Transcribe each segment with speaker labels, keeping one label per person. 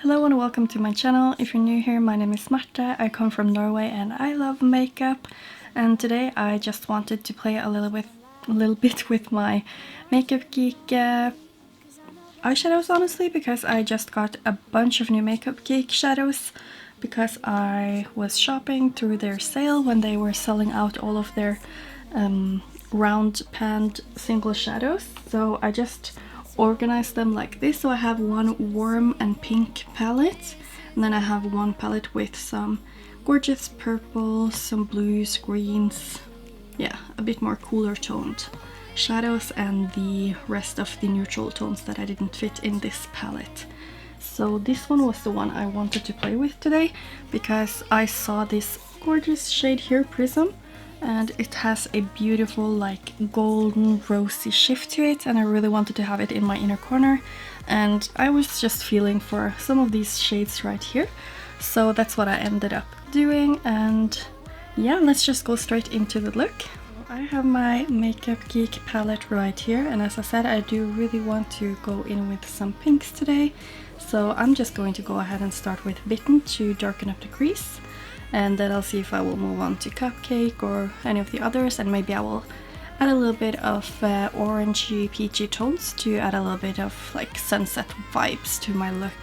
Speaker 1: Hello and welcome to my channel. If you're new here, my name is Mekka. I come from Norway and I love makeup. And today I just wanted to play a little bit with my Makeup Geek eyeshadows, honestly, because I just got a bunch of new Makeup Geek shadows because I was shopping through their sale when they were selling out all of their round panned single shadows. So I just organize them like this. So I have one warm and pink palette, and then I have one palette with some gorgeous purples, some blues, greens, yeah, a bit more cooler toned shadows, and the rest of the neutral tones that I didn't fit in this palette. So this one was the one I wanted to play with today because I saw this gorgeous shade here, Prism, and it has a beautiful like golden rosy shift to it, and I really wanted to have it in my inner corner, and I was just feeling for some of these shades right here, so that's what I ended up doing. And yeah, let's just go straight into the look. I have my Makeup Geek palette right here, and as I said, I do really want to go in with some pinks today, so I'm just going to go ahead and start with Bitten to darken up the crease. And then I'll see if I will move on to Cupcake or any of the others, and maybe I will add a little bit of orangey peachy tones to add a little bit of like sunset vibes to my look.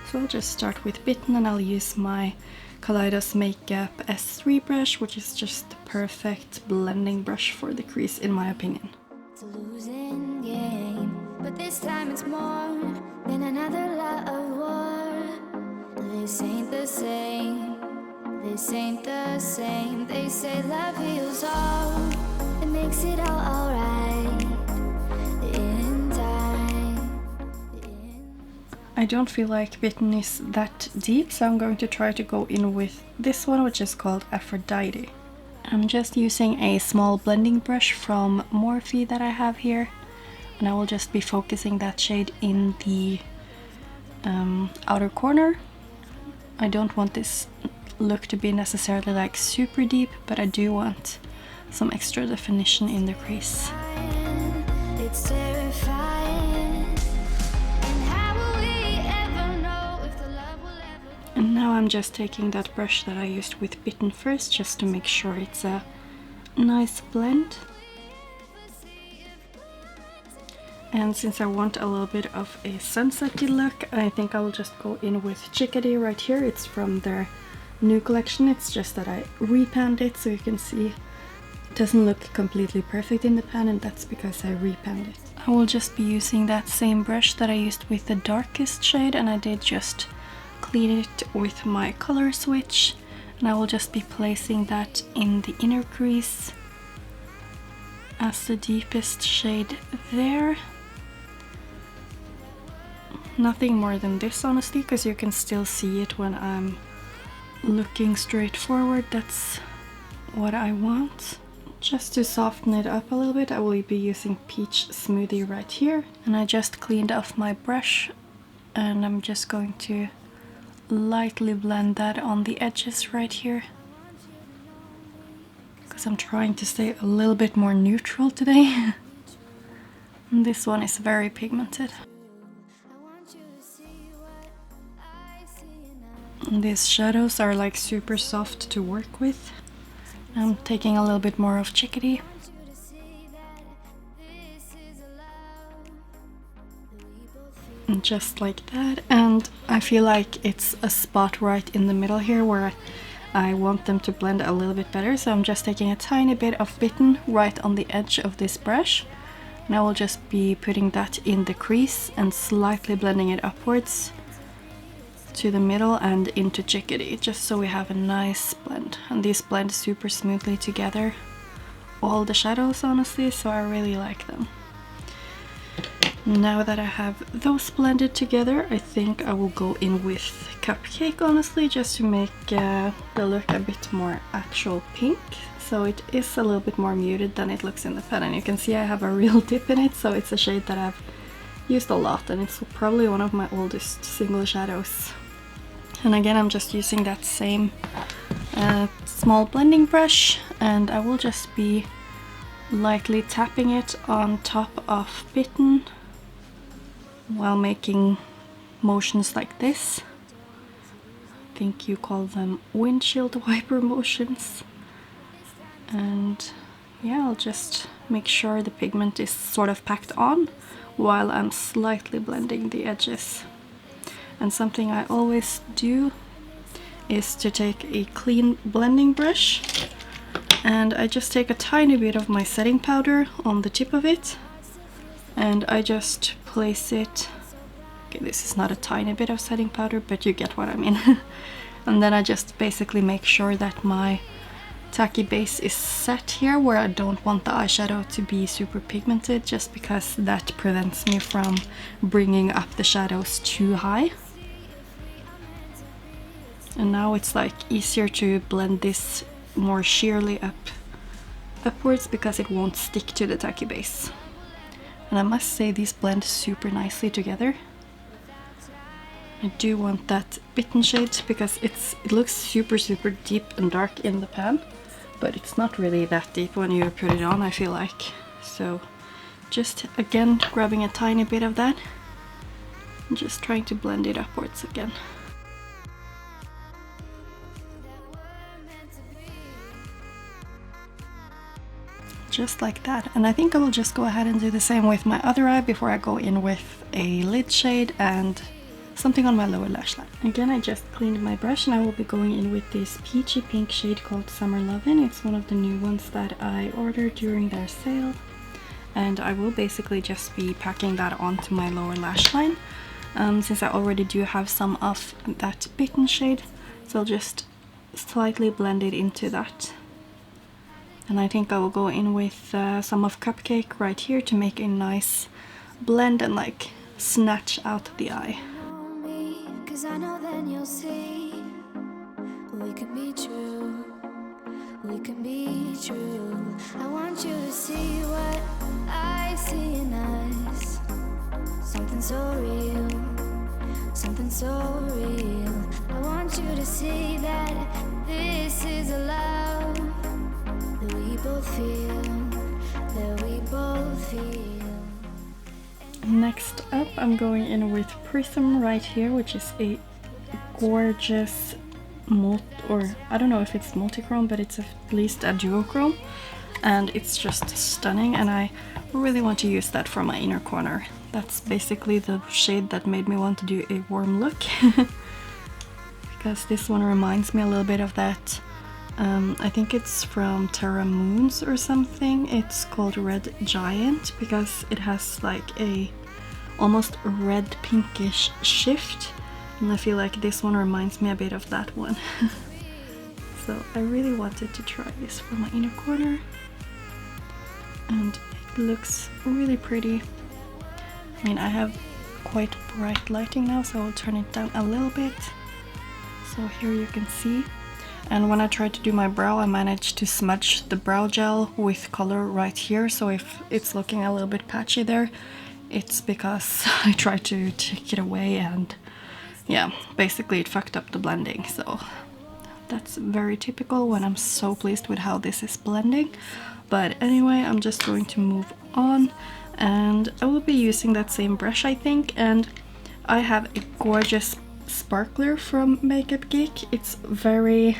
Speaker 1: So I'll just start with Bitten, and I'll use my Kaleidos Makeup S3 brush, which is just the perfect blending brush for the crease in my opinion.
Speaker 2: It's a losing game, but this time it's more than another love war. This ain't the same. This ain't the same. They say love heals all. It makes it all alright in time.
Speaker 1: I don't feel like Bitten is that deep, so I'm going to try to go in with this one, which is called Aphrodite. I'm just using a small blending brush from Morphe that I have here, and I will just be focusing that shade in the outer corner. I don't want this look to be necessarily like super deep, but I do want some extra definition in the crease.
Speaker 2: It's terrifying. And how will we ever know if the love will ever...
Speaker 1: And now I'm just taking that brush that I used with Bitten first, just to make sure it's a nice blend. And since I want a little bit of a sunsetty look, I think I will just go in with Chickadee right here. It's from their new collection. It's just that I repanned it, so you can see it doesn't look completely perfect in the pan, and that's because I repanned it. I will just be using that same brush that I used with the darkest shade, and I did just clean it with my color switch, and I will just be placing that in the inner crease as the deepest shade there. Nothing more than this, honestly, because you can still see it when I'm looking straight forward. That's what I want. Just to soften it up a little bit, I will be using Peach Smoothie right here, and I just cleaned off my brush, and I'm just going to lightly blend that on the edges right here, because I'm trying to stay a little bit more neutral today. And this one is very pigmented. And these shadows are like super soft to work with. I'm taking a little bit more of Chickadee. And just like that. And I feel like it's a spot right in the middle here where I want them to blend a little bit better. So I'm just taking a tiny bit of Bitten right on the edge of this brush. And I will just be putting that in the crease and slightly blending it upwards to the middle and into Chickadee, just so we have a nice blend. And these blend super smoothly together, all the shadows, honestly, so I really like them. Now that I have those blended together, I think I will go in with Cupcake, honestly, just to make the look a bit more actual pink. So it is a little bit more muted than it looks in the pan, and you can see I have a real dip in it, so it's a shade that I've used a lot, and it's probably one of my oldest single shadows. And again, I'm just using that same small blending brush, and I will just be lightly tapping it on top of Bitten while making motions like this. think you call them windshield wiper motions. And yeah, I'll just make sure the pigment is sort of packed on while I'm slightly blending the edges. And something I always do is to take a clean blending brush, and I just take a tiny bit of my setting powder on the tip of it, and I just place it. Okay, this is not a tiny bit of setting powder, but you get what I mean. And then I just basically make sure that my tacky base is set here where I don't want the eyeshadow to be super pigmented, just because that prevents me from bringing up the shadows too high. And now it's like easier to blend this more sheerly upwards because it won't stick to the tacky base. And I must say these blend super nicely together. I do want that bitten shade because it looks super deep and dark in the pan, but it's not really that deep when you put it on, I feel like. So just again grabbing a tiny bit of that and just trying to blend it upwards again. Just like that. And I think I will just go ahead and do the same with my other eye before I go in with a lid shade and something on my lower lash line. Again, I just cleaned my brush and I will be going in with this peachy pink shade called Summer Lovin'. It's one of the new ones that I ordered during their sale. And I will basically just be packing that onto my lower lash line, since I already do have some of that bitten shade. So I'll just slightly blend it into that. And I think I will go in with some of Cupcake right here to make a nice blend and like snatch out the eye.
Speaker 2: 'Cause I know then you'll see we can be true, we can be true. I want you to see what I see in us, something so real, something so real. I want you to see that this is a love that we both feel, that we both feel.
Speaker 1: Next up, I'm going in with Prism right here, which is a gorgeous or I don't know if it's multichrome, but it's at least a duochrome, and it's just stunning, and I really want to use that for my inner corner. That's basically the shade that made me want to do a warm look. Because this one reminds me a little bit of that. I think it's from Terra Moons or something. It's called Red Giant because it has like a almost red pinkish shift, and I feel like this one reminds me a bit of that one. So I really wanted to try this for my inner corner, and it looks really pretty. I mean, I have quite bright lighting now, so I'll turn it down a little bit. So here you can see. And when I tried to do my brow, I managed to smudge the brow gel with color right here, so if it's looking a little bit patchy there, it's because I tried to take it away, and yeah, basically it fucked up the blending. So that's very typical when I'm so pleased with how this is blending. But anyway, I'm just going to move on, and I will be using that same brush, I think, and I have a gorgeous sparkler from Makeup Geek. It's very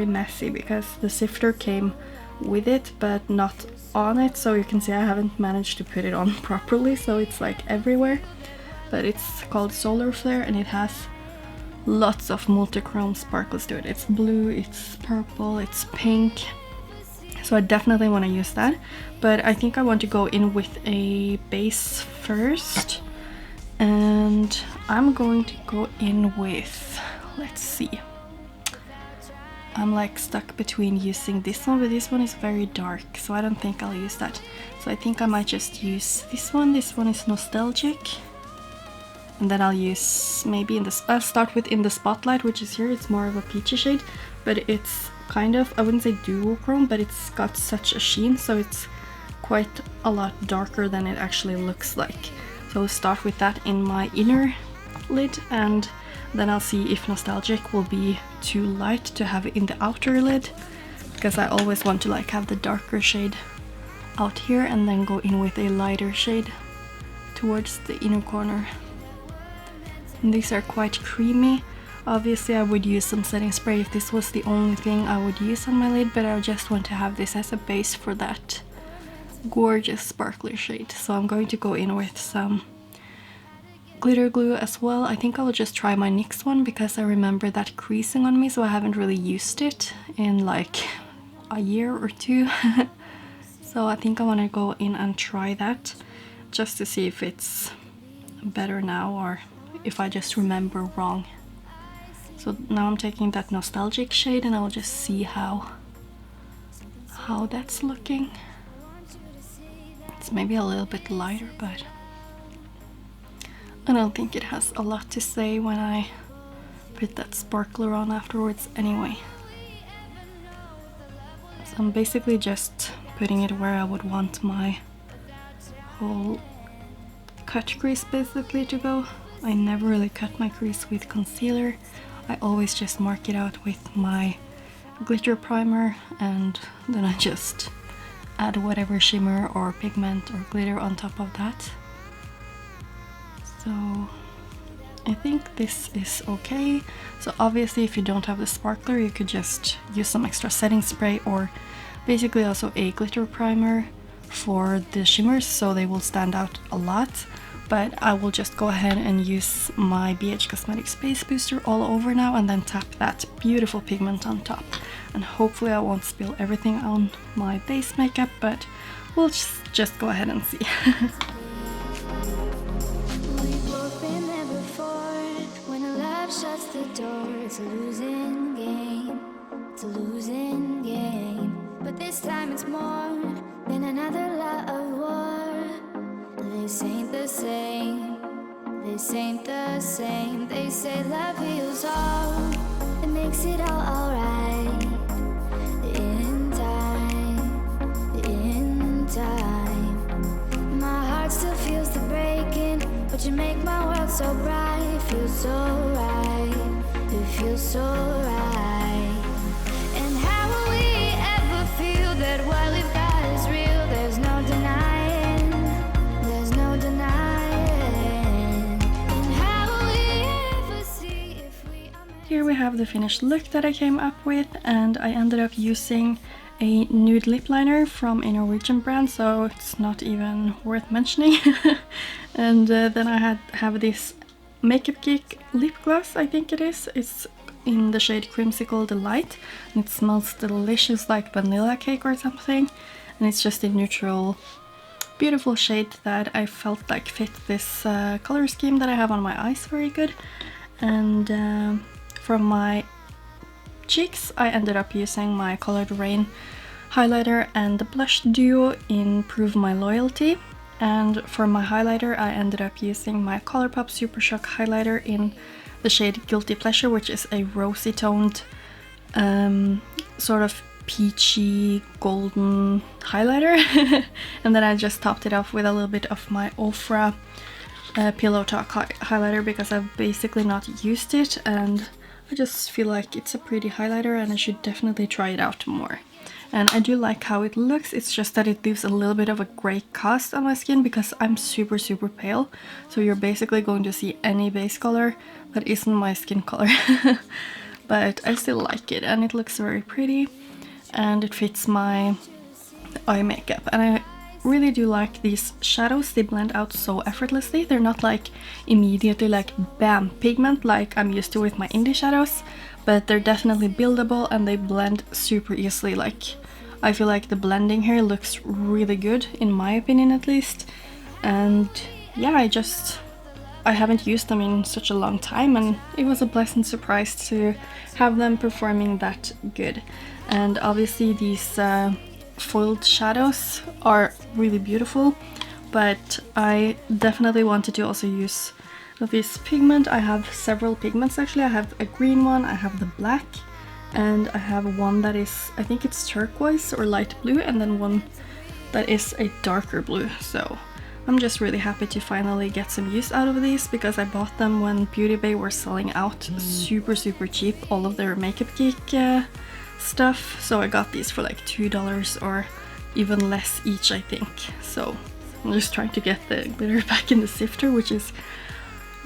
Speaker 1: messy because the sifter came with it but not on it, so you can see I haven't managed to put it on properly, so it's like everywhere. But it's called Solar Flare, and it has lots of multichrome sparkles to it. It's blue, it's purple, it's pink, so I definitely want to use that. But I think I want to go in with a base first, and I'm going to go in with, let's see, I'm like stuck between using this one, but this one is very dark, so I don't think I'll use that. So I think I might just use this one. This one is Nostalgic, and then I'll use maybe I'll start with In the Spotlight, which is here. It's more of a peachy shade, but it's kind of, I wouldn't say duochrome, but it's got such a sheen, so it's quite a lot darker than it actually looks like. So I'll start with that in my inner lid, and then I'll see if Nostalgic will be too light to have it in the outer lid, because I always want to like have the darker shade out here and then go in with a lighter shade towards the inner corner. And these are quite creamy. Obviously I would use some setting spray if this was the only thing I would use on my lid, but I just want to have this as a base for that gorgeous sparkly shade. So I'm going to go in with some glitter glue as well. I think I will just try my NYX one because I remember that creasing on me, so I haven't really used it in like a year or two. So I think I want to go in and try that just to see if it's better now or if I just remember wrong. So now I'm taking that nostalgic shade and I'll just see how that's looking. It's maybe a little bit lighter, but I don't think it has a lot to say when I put that sparkler on afterwards anyway. So I'm basically just putting it where I would want my whole cut crease basically to go. I never really cut my crease with concealer. I always just mark it out with my glitter primer and then I just add whatever shimmer or pigment or glitter on top of that. So I think this is okay. So obviously if you don't have the sparkler you could just use some extra setting spray or basically also a glitter primer for the shimmers so they will stand out a lot. But I will just go ahead and use my BH Cosmetics Space Booster all over now and then tap that beautiful pigment on top. And hopefully I won't spill everything on my base makeup, but we'll just go ahead and see.
Speaker 2: Shuts the door, it's a losing game, it's a losing game. But this time it's more than another lot of war. This ain't the same, this ain't the same. They say love heals all, it makes it all alright. In time, my heart still feels the breaking, but you make my world so bright. It feels so right, it feels so right. And how will we ever feel that what we've got is real? There's no denying, there's no denying. And how will we ever see if we are meant?
Speaker 1: Here we have the finished look that I came up with, and I ended up using a nude lip liner from a Norwegian brand, so it's not even worth mentioning. And then I have this Makeup Geek lip gloss, I think it is. It's in the shade Creamsicle Delight, and it smells delicious like vanilla cake or something. And it's just a neutral, beautiful shade that I felt like fit this color scheme that I have on my eyes very good. And from my cheeks I ended up using my Colored Rain highlighter and the blush duo in Prove My Loyalty. And for my highlighter I ended up using my Colourpop Super Shock highlighter in the shade Guilty Pleasure, which is a rosy toned sort of peachy golden highlighter. And then I just topped it off with a little bit of my Ofra Pillow Talk highlighter because I've basically not used it and I just feel like it's a pretty highlighter and I should definitely try it out more. And I do like how it looks, it's just that it leaves a little bit of a grey cast on my skin because I'm super pale. So you're basically going to see any base color that isn't my skin color. But I still like it and it looks very pretty and it fits my eye makeup. And I really do like these shadows, they blend out so effortlessly. They're not like immediately like bam pigment like I'm used to with my indie shadows, but they're definitely buildable and they blend super easily. Like I feel like the blending here looks really good in my opinion at least. And yeah, I haven't used them in such a long time and it was a pleasant surprise to have them performing that good. And obviously these foiled shadows are really beautiful, but I definitely wanted to also use this pigment. I have several pigments actually. I have a green one, I have the black, and I have one that is, I think it's turquoise or light blue, and then one that is a darker blue. So I'm just really happy to finally get some use out of these because I bought them when Beauty Bay were selling out super cheap all of their Makeup Geek stuff. So I got these for like $2 or even less each, I think. So I'm just trying to get the glitter back in the sifter, which is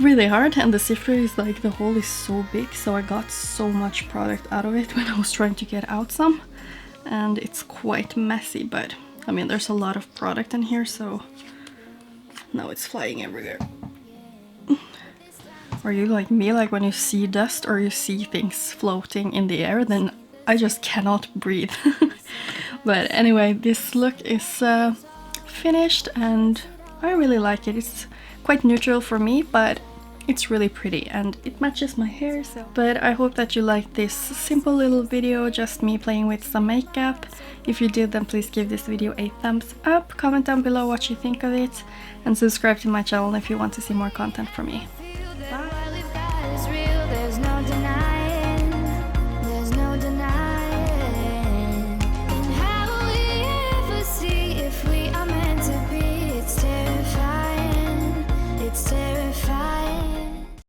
Speaker 1: really hard, and the sifter is like, the hole is so big, so I got so much product out of it when I was trying to get out some, and it's quite messy, but I mean there's a lot of product in here, so now it's flying everywhere. Are you like me, like when you see dust or you see things floating in the air, then I just cannot breathe. But anyway, this look is finished and I really like it. It's quite neutral for me, but it's really pretty and it matches my hair. So. But I hope that you liked this simple little video, just me playing with some makeup. If you did, then please give this video a thumbs up, comment down below what you think of it, and subscribe to my channel if you want to see more content from me.